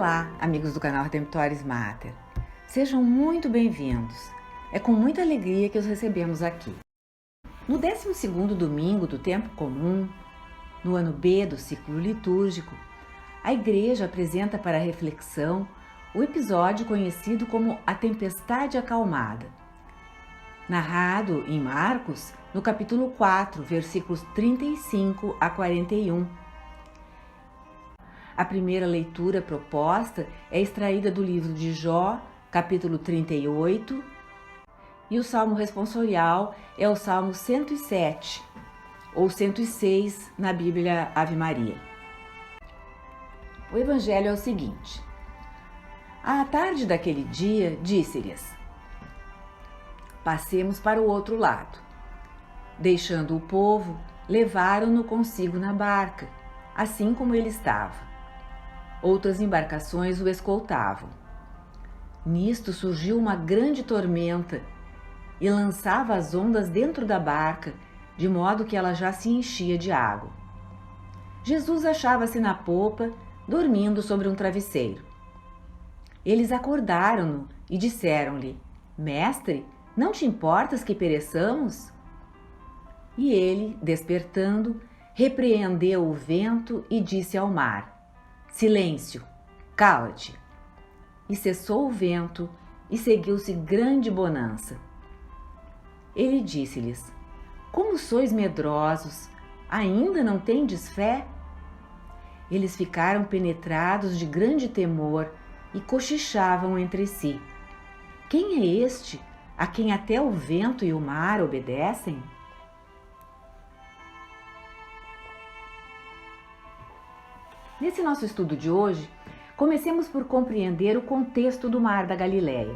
Olá, amigos do canal Redemptoris Mater. Sejam muito bem-vindos. É com muita alegria que os recebemos aqui. No 12º domingo do tempo comum, no ano B do ciclo litúrgico, a Igreja apresenta para reflexão o episódio conhecido como a Tempestade Acalmada, narrado em Marcos, no capítulo 4, versículos 35 a 41. A primeira leitura proposta é extraída do livro de Jó, capítulo 38, e o salmo responsorial é o Salmo 107, ou 106 na Bíblia Ave Maria. O evangelho é o seguinte: à tarde daquele dia, disse-lhes: passemos para o outro lado. Deixando o povo, levaram-no consigo na barca, assim como ele estava. Outras embarcações o escoltavam. Nisto surgiu uma grande tormenta e lançava as ondas dentro da barca, de modo que ela já se enchia de água. Jesus achava-se na popa, dormindo sobre um travesseiro. Eles acordaram-no e disseram-lhe: Mestre, não te importas que pereçamos? E ele, despertando, repreendeu o vento e disse ao mar: Silêncio, cala-te. E cessou o vento e seguiu-se grande bonança. Ele disse-lhes: Como sois medrosos, ainda não tendes fé? Eles ficaram penetrados de grande temor e cochichavam entre si: Quem é este, a quem até o vento e o mar obedecem? Nesse nosso estudo de hoje, comecemos por compreender o contexto do Mar da Galileia.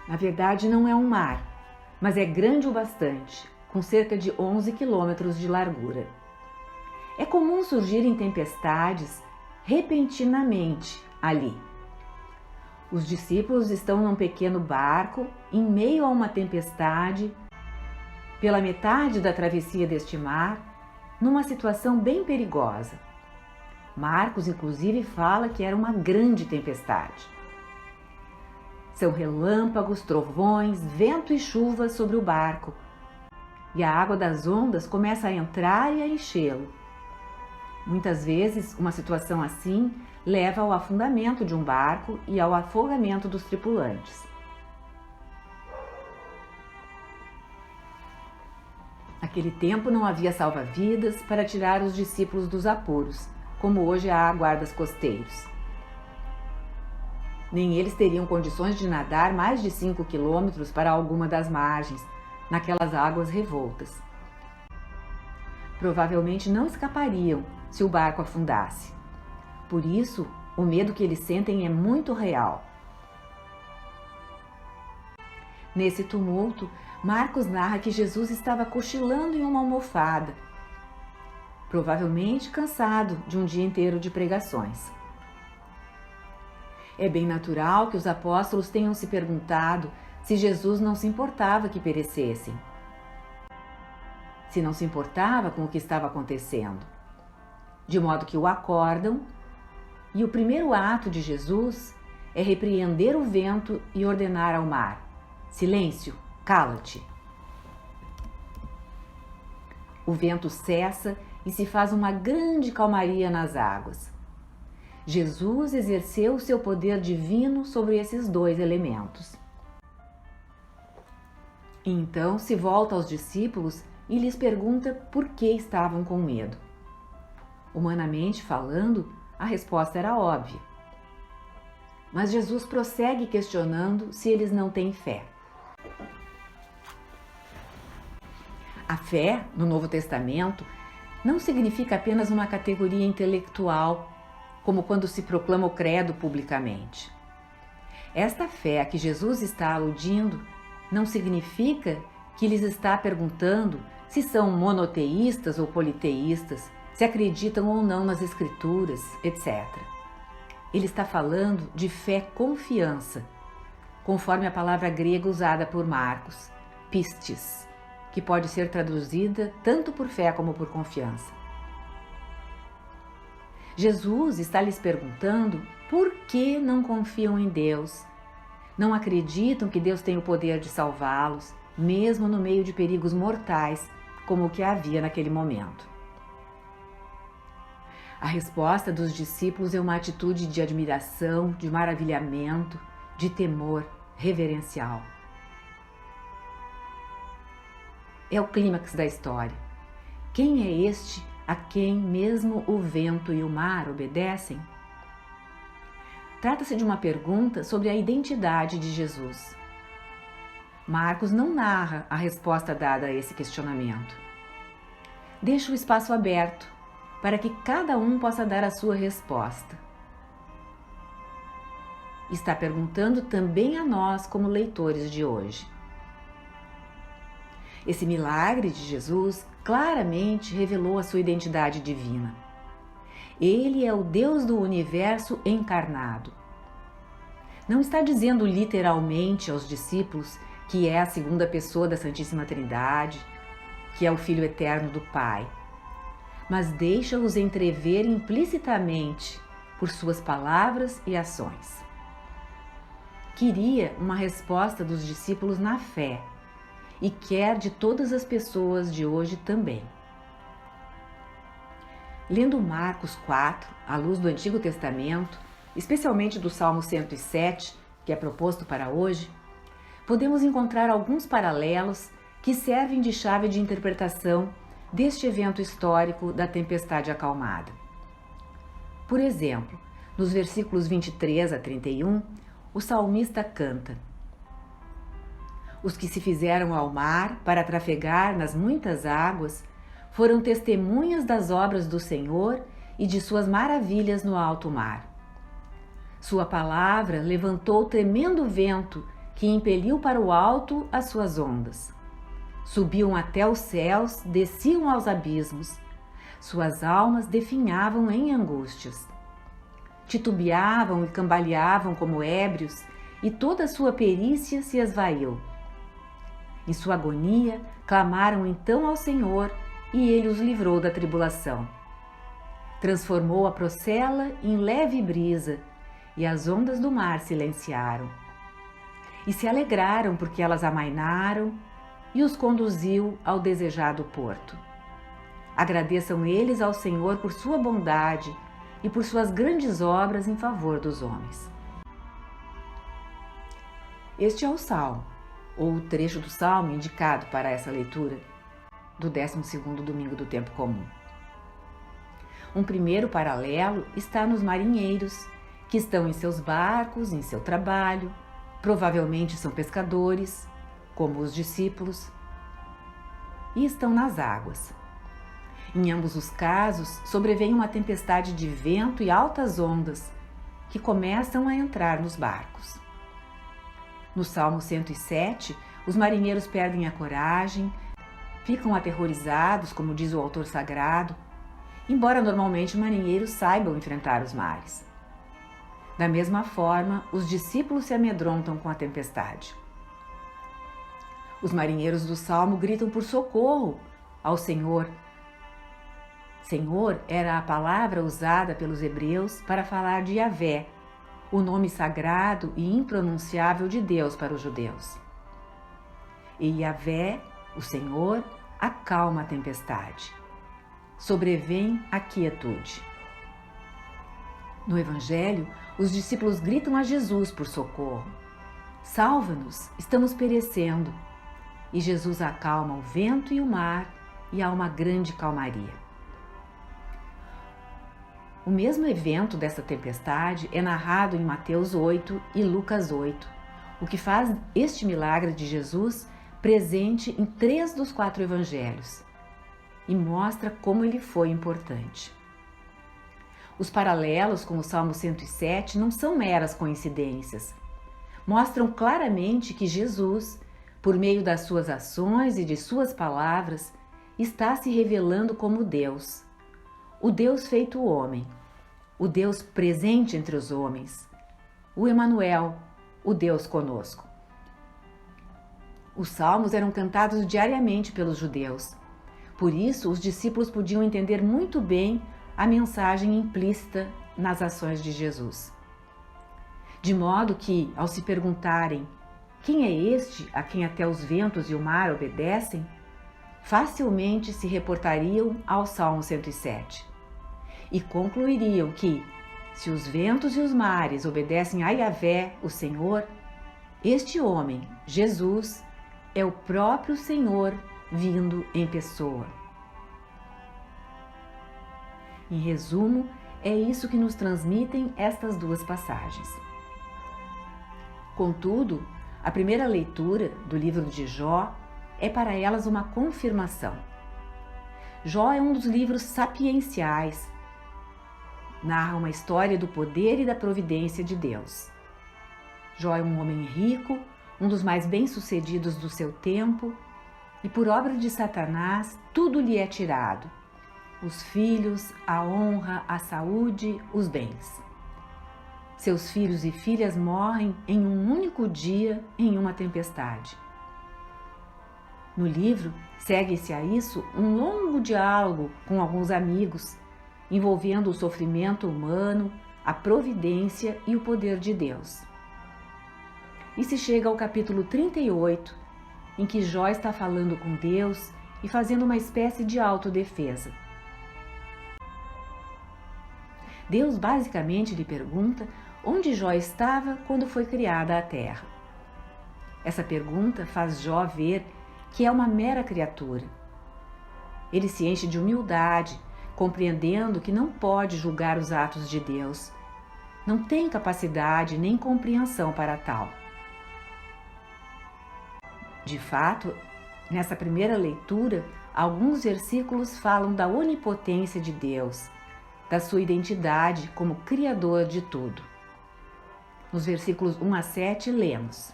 Na verdade, não é um mar, mas é grande o bastante, com cerca de 11 quilômetros de largura. É comum surgirem tempestades repentinamente ali. Os discípulos estão num pequeno barco, em meio a uma tempestade, pela metade da travessia deste mar, numa situação bem perigosa. Marcos, inclusive, fala que era uma grande tempestade. São relâmpagos, trovões, vento e chuva sobre o barco, e a água das ondas começa a entrar e a enchê-lo. Muitas vezes, uma situação assim leva ao afundamento de um barco e ao afogamento dos tripulantes. Naquele tempo não havia salva-vidas para tirar os discípulos dos apuros, como hoje há guardas costeiros. Nem eles teriam condições de nadar mais de 5 quilômetros para alguma das margens, naquelas águas revoltas. Provavelmente não escapariam se o barco afundasse. Por isso, o medo que eles sentem é muito real. Nesse tumulto, Marcos narra que Jesus estava cochilando em uma almofada, provavelmente cansado de um dia inteiro de pregações. É bem natural que os apóstolos tenham se perguntado se Jesus não se importava que perecessem, se não se importava com o que estava acontecendo, de modo que o acordam, e o primeiro ato de Jesus é repreender o vento e ordenar ao mar: Silêncio, cala-te. O vento cessa e se faz uma grande calmaria nas águas. Jesus exerceu o seu poder divino sobre esses dois elementos. Então se volta aos discípulos e lhes pergunta por que estavam com medo. Humanamente falando, a resposta era óbvia. Mas Jesus prossegue questionando se eles não têm fé. A fé, no Novo Testamento, não significa apenas uma categoria intelectual, como quando se proclama o credo publicamente. Esta fé a que Jesus está aludindo não significa que lhes está perguntando se são monoteístas ou politeístas, se acreditam ou não nas Escrituras, etc. Ele está falando de fé-confiança, conforme a palavra grega usada por Marcos, pistis, que pode ser traduzida tanto por fé como por confiança. Jesus está lhes perguntando por que não confiam em Deus, não acreditam que Deus tem o poder de salvá-los, mesmo no meio de perigos mortais, como o que havia naquele momento. A resposta dos discípulos é uma atitude de admiração, de maravilhamento, de temor reverencial. É o clímax da história. Quem é este a quem mesmo o vento e o mar obedecem? Trata-se de uma pergunta sobre a identidade de Jesus. Marcos não narra a resposta dada a esse questionamento. Deixa o espaço aberto para que cada um possa dar a sua resposta. Está perguntando também a nós como leitores de hoje. Esse milagre de Jesus claramente revelou a sua identidade divina. Ele é o Deus do universo encarnado. Não está dizendo literalmente aos discípulos que é a segunda pessoa da Santíssima Trindade, que é o Filho eterno do Pai, mas deixa-os entrever implicitamente por suas palavras e ações. Queria uma resposta dos discípulos na fé e quer de todas as pessoas de hoje também. Lendo Marcos 4, à luz do Antigo Testamento, especialmente do Salmo 107, que é proposto para hoje, podemos encontrar alguns paralelos que servem de chave de interpretação deste evento histórico da tempestade acalmada. Por exemplo, nos versículos 23 a 31, o salmista canta: Os que se fizeram ao mar para trafegar nas muitas águas foram testemunhas das obras do Senhor e de suas maravilhas no alto mar. Sua palavra levantou tremendo vento que impeliu para o alto as suas ondas. Subiam até os céus, desciam aos abismos. Suas almas definhavam em angústias. Titubeavam e cambaleavam como ébrios, e toda a sua perícia se esvaiu. Em sua agonia, clamaram então ao Senhor, e ele os livrou da tribulação. Transformou a procela em leve brisa, e as ondas do mar silenciaram. E se alegraram porque elas amainaram, e os conduziu ao desejado porto. Agradeçam eles ao Senhor por sua bondade e por suas grandes obras em favor dos homens. Este é o Salmo, ou o trecho do Salmo indicado para essa leitura do 12º domingo do tempo comum. Um primeiro paralelo está nos marinheiros, que estão em seus barcos, em seu trabalho, provavelmente são pescadores, como os discípulos, e estão nas águas. Em ambos os casos, sobrevém uma tempestade de vento e altas ondas que começam a entrar nos barcos. No Salmo 107, os marinheiros perdem a coragem, ficam aterrorizados, como diz o autor sagrado, embora normalmente os marinheiros saibam enfrentar os mares. Da mesma forma, os discípulos se amedrontam com a tempestade. Os marinheiros do Salmo gritam por socorro ao Senhor. Senhor era a palavra usada pelos hebreus para falar de Yahvé, o nome sagrado e impronunciável de Deus para os judeus. E Yahvé, o Senhor, acalma a tempestade. Sobrevém a quietude. No Evangelho, os discípulos gritam a Jesus por socorro. Salva-nos, estamos perecendo. E Jesus acalma o vento e o mar, e há uma grande calmaria. O mesmo evento dessa tempestade é narrado em Mateus 8 e Lucas 8, o que faz este milagre de Jesus presente em 3 dos 4 evangelhos e mostra como ele foi importante. Os paralelos com o Salmo 107 não são meras coincidências. Mostram claramente que Jesus, por meio das suas ações e de suas palavras, está se revelando como Deus, o Deus feito homem, o Deus presente entre os homens, o Emanuel, o Deus conosco. Os salmos eram cantados diariamente pelos judeus. Por isso, os discípulos podiam entender muito bem a mensagem implícita nas ações de Jesus. De modo que, ao se perguntarem quem é este a quem até os ventos e o mar obedecem, facilmente se reportariam ao Salmo 107 e concluiriam que, se os ventos e os mares obedecem a Yahvé, o Senhor, este homem, Jesus, é o próprio Senhor vindo em pessoa. Em resumo, é isso que nos transmitem estas duas passagens. Contudo, a primeira leitura do livro de Jó é para elas uma confirmação. Jó é um dos livros sapienciais. Narra uma história do poder e da providência de Deus. Jó é um homem rico, um dos mais bem-sucedidos do seu tempo, e por obra de Satanás tudo lhe é tirado: os filhos, a honra, a saúde, os bens. Seus filhos e filhas morrem em um único dia em uma tempestade. No livro, segue-se a isso um longo diálogo com alguns amigos, envolvendo o sofrimento humano, a providência e o poder de Deus. E se chega ao capítulo 38, em que Jó está falando com Deus e fazendo uma espécie de autodefesa. Deus basicamente lhe pergunta onde Jó estava quando foi criada a terra. Essa pergunta faz Jó ver que é uma mera criatura. Ele se enche de humildade, compreendendo que não pode julgar os atos de Deus. Não tem capacidade nem compreensão para tal. De fato, nessa primeira leitura, alguns versículos falam da onipotência de Deus, da sua identidade como Criador de tudo. Nos versículos 1 a 7, lemos: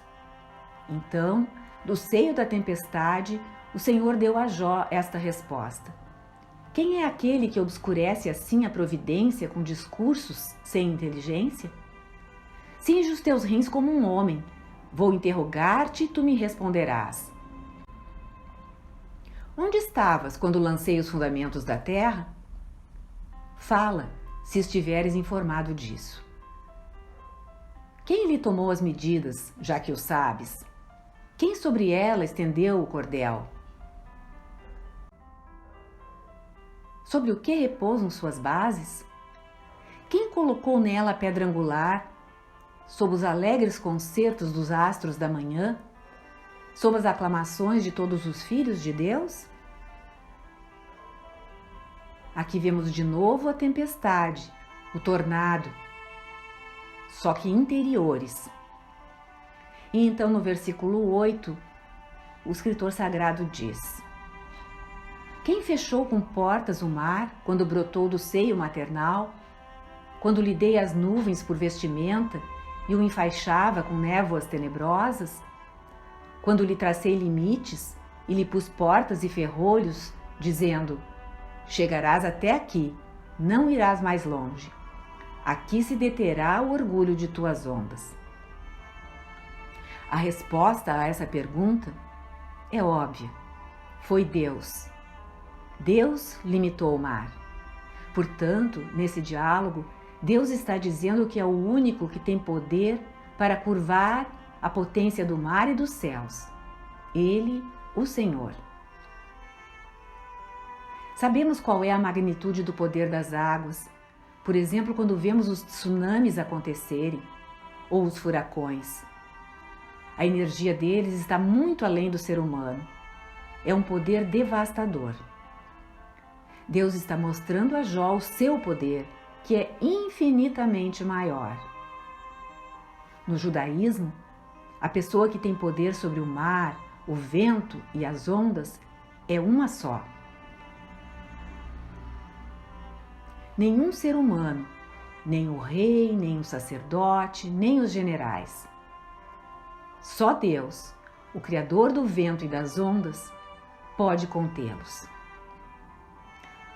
Então, do seio da tempestade, o Senhor deu a Jó esta resposta: Quem é aquele que obscurece assim a providência com discursos sem inteligência? Cinge os teus rins como um homem. Vou interrogar-te e tu me responderás. Onde estavas quando lancei os fundamentos da terra? Fala, se estiveres informado disso. Quem lhe tomou as medidas, já que o sabes? Quem sobre ela estendeu o cordel? Sobre o que repousam suas bases? Quem colocou nela a pedra angular, sob os alegres concertos dos astros da manhã, sob as aclamações de todos os filhos de Deus? Aqui vemos de novo a tempestade, o tornado, só que interiores. E então no versículo 8, o escritor sagrado diz: Quem fechou com portas o mar quando brotou do seio maternal, quando lhe dei as nuvens por vestimenta e o enfaixava com névoas tenebrosas, quando lhe tracei limites e lhe pus portas e ferrolhos, dizendo: Chegarás até aqui, não irás mais longe. Aqui se deterá o orgulho de tuas ondas. A resposta a essa pergunta é óbvia. Foi Deus. Deus limitou o mar. Portanto, nesse diálogo, Deus está dizendo que é o único que tem poder para curvar a potência do mar e dos céus. Ele, o Senhor. Sabemos qual é a magnitude do poder das águas, por exemplo, quando vemos os tsunamis acontecerem ou os furacões. A energia deles está muito além do ser humano. É um poder devastador. Deus está mostrando a Jó o seu poder, que é infinitamente maior. No judaísmo, a pessoa que tem poder sobre o mar, o vento e as ondas é uma só. Nenhum ser humano, nem o rei, nem o sacerdote, nem os generais. Só Deus, o Criador do vento e das ondas, pode contê-los.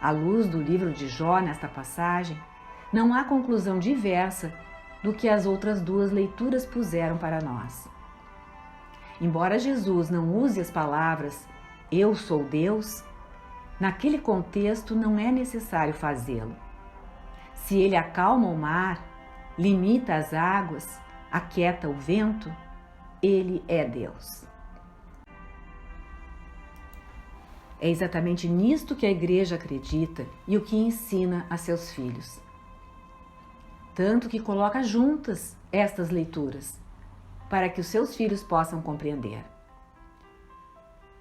À luz do livro de Jó, nesta passagem, não há conclusão diversa do que as outras duas leituras puseram para nós. Embora Jesus não use as palavras "Eu sou Deus", naquele contexto não é necessário fazê-lo. Se ele acalma o mar, limita as águas, aquieta o vento, ele é Deus. É exatamente nisto que a Igreja acredita e o que ensina a seus filhos. Tanto que coloca juntas estas leituras, para que os seus filhos possam compreender.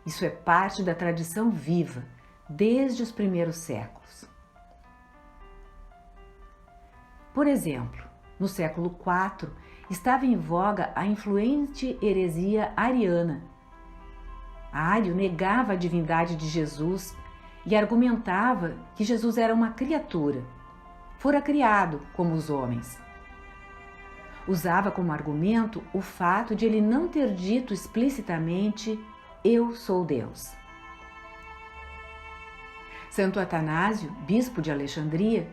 Isso é parte da tradição viva, desde os primeiros séculos. Por exemplo, no século IV, estava em voga a influente heresia ariana. Ário negava a divindade de Jesus e argumentava que Jesus era uma criatura, fora criado como os homens. Usava como argumento o fato de ele não ter dito explicitamente "Eu sou Deus". Santo Atanásio, bispo de Alexandria,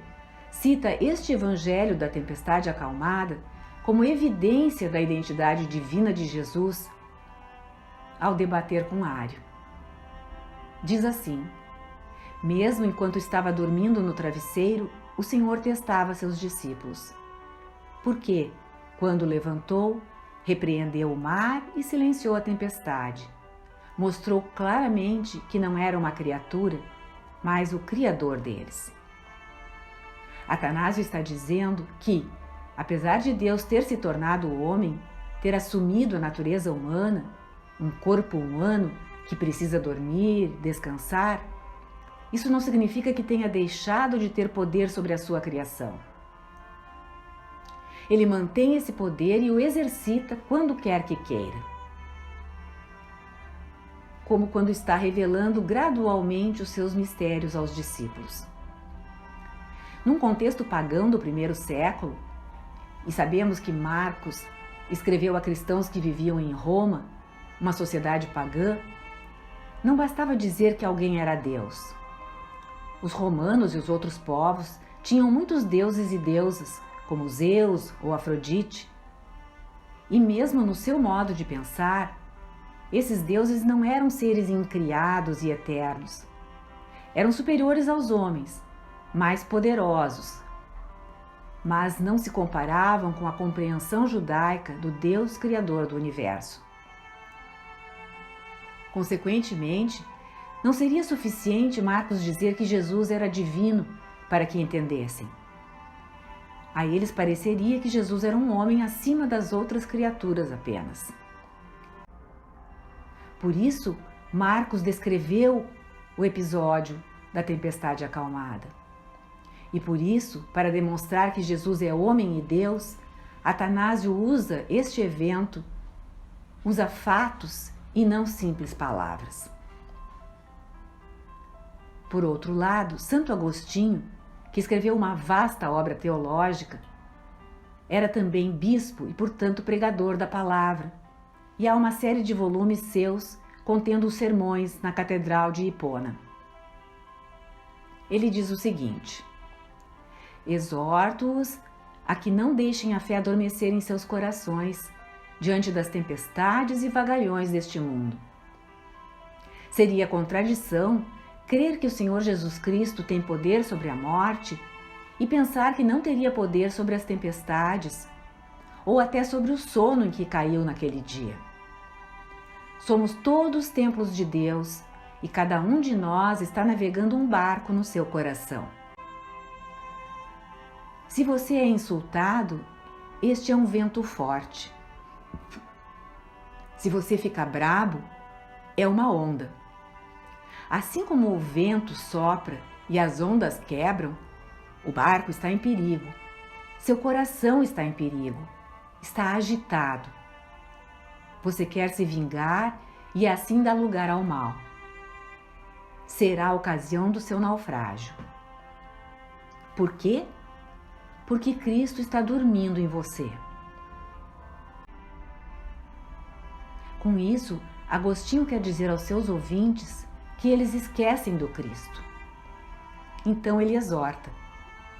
cita este evangelho da tempestade acalmada como evidência da identidade divina de Jesus ao debater com Ário. Diz assim: mesmo enquanto estava dormindo no travesseiro, o Senhor testava seus discípulos. Porque, quando levantou, repreendeu o mar e silenciou a tempestade. Mostrou claramente que não era uma criatura, mas o Criador deles. Atanásio está dizendo que, apesar de Deus ter se tornado homem, ter assumido a natureza humana, um corpo humano que precisa dormir, descansar, isso não significa que tenha deixado de ter poder sobre a sua criação. Ele mantém esse poder e o exercita quando quer que queira. Como quando está revelando gradualmente os seus mistérios aos discípulos. Num contexto pagão do primeiro século, e sabemos que Marcos escreveu a cristãos que viviam em Roma, uma sociedade pagã, não bastava dizer que alguém era Deus. Os romanos e os outros povos tinham muitos deuses e deusas, como Zeus ou Afrodite. E mesmo no seu modo de pensar, esses deuses não eram seres incriados e eternos. Eram superiores aos homens, mais poderosos, mas não se comparavam com a compreensão judaica do Deus Criador do universo. Consequentemente, não seria suficiente Marcos dizer que Jesus era divino para que entendessem. A eles pareceria que Jesus era um homem acima das outras criaturas apenas. Por isso, Marcos descreveu o episódio da tempestade acalmada. E por isso, para demonstrar que Jesus é homem e Deus, Atanásio usa este evento, usa fatos e não simples palavras. Por outro lado, Santo Agostinho, que escreveu uma vasta obra teológica, era também bispo e, portanto, pregador da palavra, e há uma série de volumes seus contendo os sermões na Catedral de Hipona. Ele diz o seguinte: exorto-os a que não deixem a fé adormecer em seus corações diante das tempestades e vagalhões deste mundo. Seria contradição crer que o Senhor Jesus Cristo tem poder sobre a morte e pensar que não teria poder sobre as tempestades ou até sobre o sono em que caiu naquele dia. Somos todos templos de Deus e cada um de nós está navegando um barco no seu coração. Se você é insultado, este é um vento forte. Se você fica brabo, é uma onda. Assim como o vento sopra e as ondas quebram, o barco está em perigo. Seu coração está em perigo. Está agitado. Você quer se vingar e assim dá lugar ao mal. Será a ocasião do seu naufrágio. Por quê? Porque Cristo está dormindo em você. Com isso, Agostinho quer dizer aos seus ouvintes que eles esquecem do Cristo. Então ele exorta: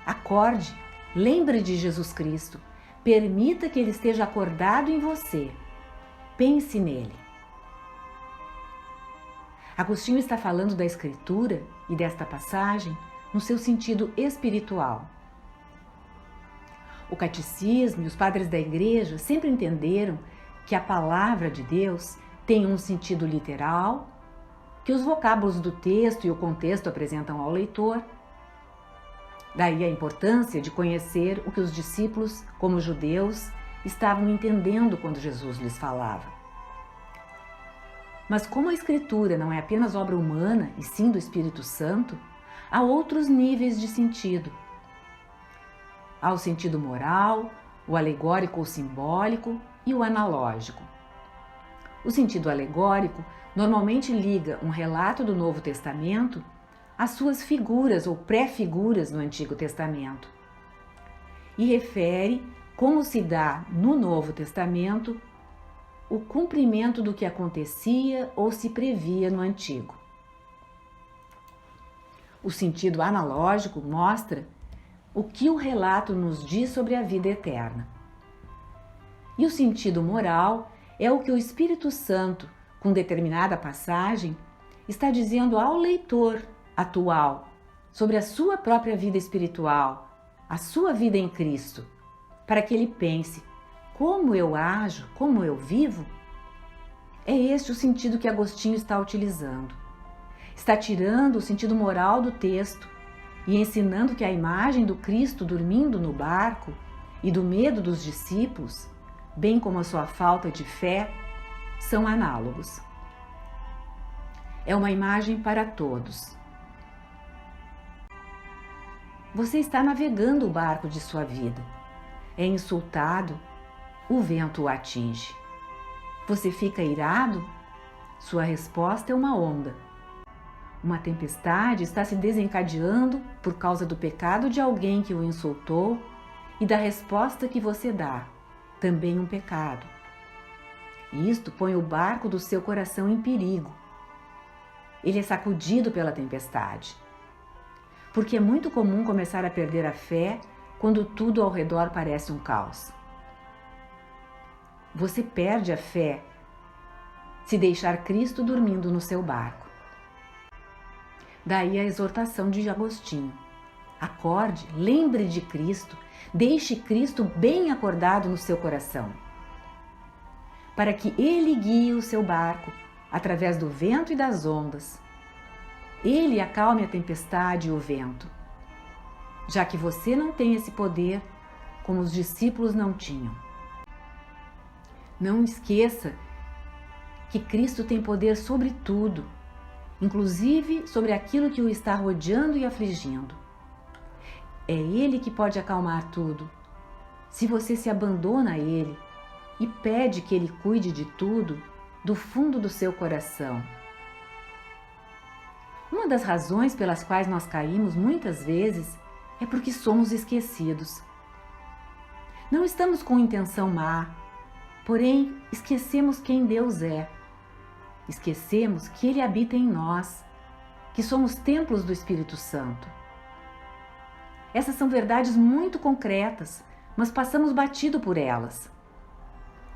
acorde, lembre de Jesus Cristo, permita que ele esteja acordado em você, pense nele. Agostinho está falando da Escritura e desta passagem no seu sentido espiritual. O catecismo e os padres da igreja sempre entenderam que a palavra de Deus tem um sentido literal, que os vocábulos do texto e o contexto apresentam ao leitor. Daí a importância de conhecer o que os discípulos, como judeus, estavam entendendo quando Jesus lhes falava. Mas como a Escritura não é apenas obra humana, e sim do Espírito Santo, há outros níveis de sentido. Há o sentido moral, o alegórico ou simbólico e o analógico. O sentido alegórico normalmente liga um relato do Novo Testamento às suas figuras ou pré-figuras no Antigo Testamento e refere como se dá no Novo Testamento o cumprimento do que acontecia ou se previa no Antigo. O sentido analógico mostra o que o relato nos diz sobre a vida eterna. E o sentido moral é o que o Espírito Santo, com determinada passagem, está dizendo ao leitor atual sobre a sua própria vida espiritual, a sua vida em Cristo, para que ele pense: como eu ajo, como eu vivo? É este o sentido que Agostinho está utilizando. Está tirando o sentido moral do texto e ensinando que a imagem do Cristo dormindo no barco e do medo dos discípulos, bem como a sua falta de fé, são análogos. É uma imagem para todos. Você está navegando o barco de sua vida. É insultado, o vento o atinge. Você fica irado? Sua resposta é uma onda. Uma tempestade está se desencadeando por causa do pecado de alguém que o insultou e da resposta que você dá, também um pecado. Isto põe o barco do seu coração em perigo. Ele é sacudido pela tempestade. Porque é muito comum começar a perder a fé quando tudo ao redor parece um caos. Você perde a fé se deixar Cristo dormindo no seu barco. Daí a exortação de Agostinho. Acorde, lembre de Cristo, deixe Cristo bem acordado no seu coração, para que Ele guie o seu barco através do vento e das ondas. Ele acalme a tempestade e o vento, já que você não tem esse poder como os discípulos não tinham. Não esqueça que Cristo tem poder sobre tudo, inclusive sobre aquilo que o está rodeando e afligindo. É Ele que pode acalmar tudo, se você se abandona a Ele e pede que Ele cuide de tudo do fundo do seu coração. Uma das razões pelas quais nós caímos muitas vezes é porque somos esquecidos. Não estamos com intenção má, porém esquecemos quem Deus é. Esquecemos que Ele habita em nós, que somos templos do Espírito Santo. Essas são verdades muito concretas, mas passamos batido por elas.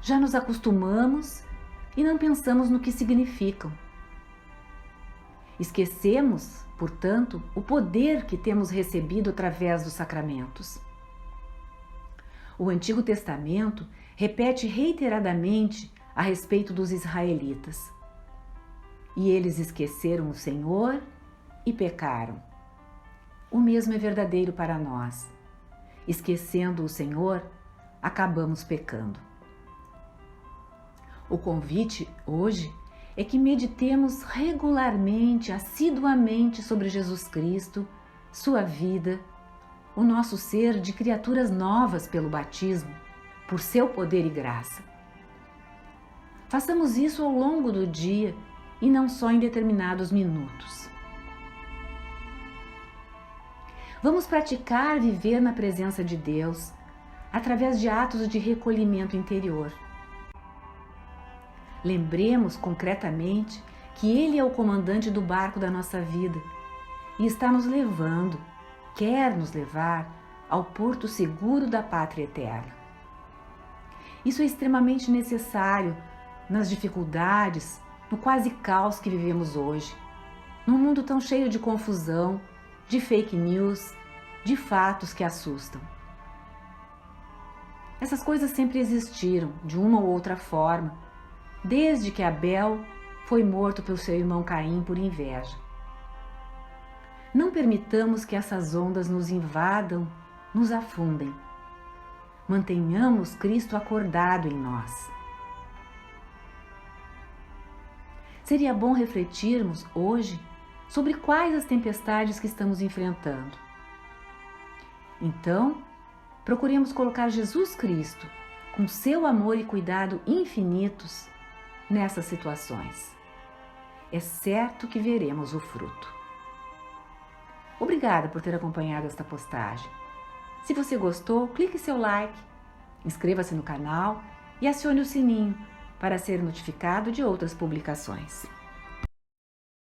Já nos acostumamos e não pensamos no que significam. Esquecemos, portanto, o poder que temos recebido através dos sacramentos. O Antigo Testamento repete reiteradamente a respeito dos israelitas. E eles esqueceram o Senhor e pecaram. O mesmo é verdadeiro para nós. Esquecendo o Senhor, acabamos pecando. O convite hoje é que meditemos regularmente, assiduamente sobre Jesus Cristo, sua vida, o nosso ser de criaturas novas pelo batismo, por seu poder e graça. Façamos isso ao longo do dia e não só em determinados minutos. Vamos praticar viver na presença de Deus através de atos de recolhimento interior. Lembremos concretamente que Ele é o comandante do barco da nossa vida e está nos levando, quer nos levar ao porto seguro da pátria eterna. Isso é extremamente necessário nas dificuldades, no quase caos que vivemos hoje, num mundo tão cheio de confusão, de fake news, de fatos que assustam. Essas coisas sempre existiram, de uma ou outra forma, desde que Abel foi morto pelo seu irmão Caim por inveja. Não permitamos que essas ondas nos invadam, nos afundem. Mantenhamos Cristo acordado em nós. Seria bom refletirmos hoje sobre quais as tempestades que estamos enfrentando. Então, procuremos colocar Jesus Cristo, com seu amor e cuidado infinitos, nessas situações. É certo que veremos o fruto. Obrigada por ter acompanhado esta postagem. Se você gostou, clique seu like, inscreva-se no canal e acione o sininho para ser notificado de outras publicações.